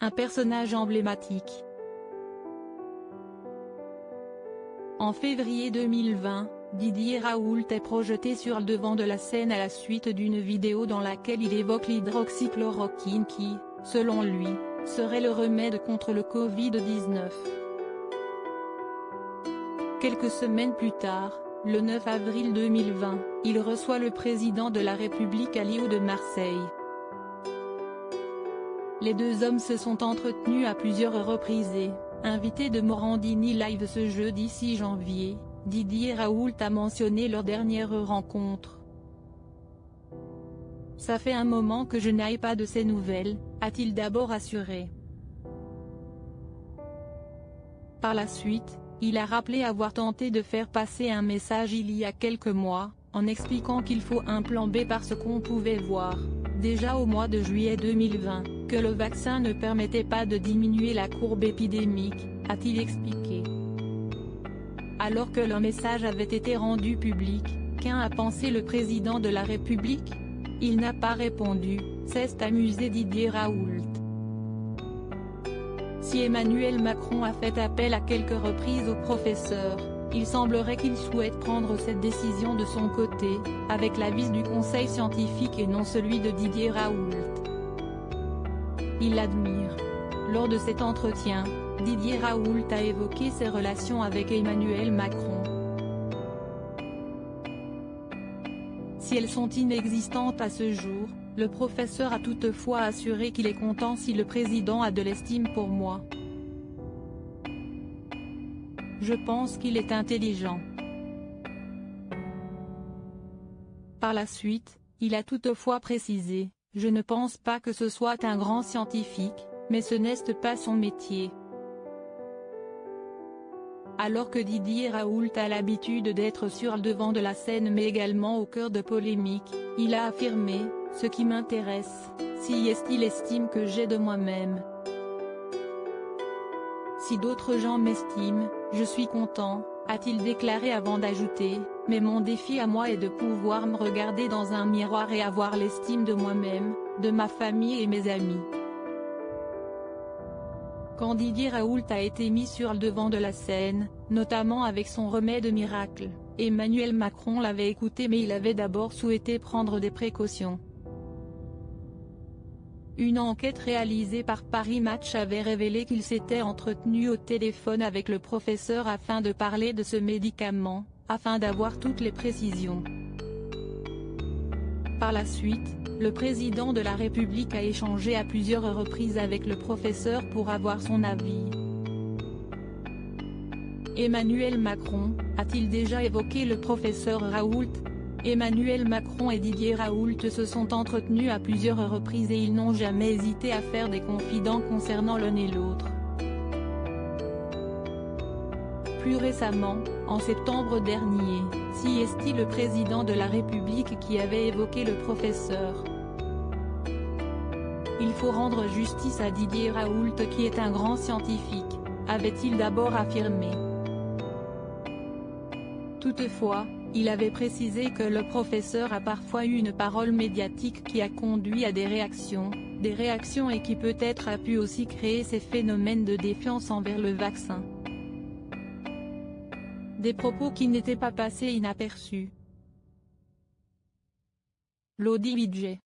un personnage emblématique. En février 2020, Didier Raoult est projeté sur le devant de la scène à la suite d'une vidéo dans laquelle il évoque l'hydroxychloroquine qui, selon lui, serait le remède contre le Covid-19. Quelques semaines plus tard, le 9 avril 2020, il reçoit le président de la République à Liu de Marseille. Les deux hommes se sont entretenus à plusieurs reprises et, invité de Morandini Live ce jeudi 6 janvier, Didier Raoult a mentionné leur dernière rencontre. « Ça fait un moment que je n'ai pas de ces nouvelles », a-t-il d'abord assuré. Par la suite, il a rappelé avoir tenté de faire passer un message il y a quelques mois, en expliquant qu'il faut un plan B parce qu'on pouvait voir, déjà au mois de juillet 2020, que le vaccin ne permettait pas de diminuer la courbe épidémique, a-t-il expliqué. Alors que le message avait été rendu public, qu'en a pensé le président de la République? Il n'a pas répondu, s'est amusé Didier Raoult. Si Emmanuel Macron a fait appel à quelques reprises au professeur, il semblerait qu'il souhaite prendre cette décision de son côté, avec l'avis du conseil scientifique et non celui de Didier Raoult. Il l'admire. Lors de cet entretien, Didier Raoult a évoqué ses relations avec Emmanuel Macron. Si elles sont inexistantes à ce jour, le professeur a toutefois assuré qu'il est content si le président a de l'estime pour moi. Je pense qu'il est intelligent. Par la suite, il a toutefois précisé, « Je ne pense pas que ce soit un grand scientifique, mais ce n'est pas son métier ». Alors que Didier Raoult a l'habitude d'être sur le devant de la scène mais également au cœur de polémiques, il a affirmé, « Ce qui m'intéresse, c'est il estime que j'ai de moi-même. Si d'autres gens m'estiment, je suis content », a-t-il déclaré avant d'ajouter, « Mais mon défi à moi est de pouvoir me regarder dans un miroir et avoir l'estime de moi-même, de ma famille et mes amis ». Quand Didier Raoult a été mis sur le devant de la scène, notamment avec son remède miracle, Emmanuel Macron l'avait écouté mais il avait d'abord souhaité prendre des précautions. Une enquête réalisée par Paris Match avait révélé qu'il s'était entretenu au téléphone avec le professeur afin de parler de ce médicament, afin d'avoir toutes les précisions. Par la suite, le président de la République a échangé à plusieurs reprises avec le professeur pour avoir son avis. Emmanuel Macron, a-t-il déjà évoqué le professeur Raoult? Emmanuel Macron et Didier Raoult se sont entretenus à plusieurs reprises et ils n'ont jamais hésité à faire des confidences concernant l'un et l'autre. Plus récemment, en septembre dernier, c'est le président de la République qui avait évoqué le professeur. « Il faut rendre justice à Didier Raoult qui est un grand scientifique », avait-il d'abord affirmé. Toutefois, il avait précisé que le professeur a parfois eu une parole médiatique qui a conduit à des réactions et qui peut-être a pu aussi créer ces phénomènes de défiance envers le vaccin. Des propos qui n'étaient pas passés inaperçus. Lodi Widget.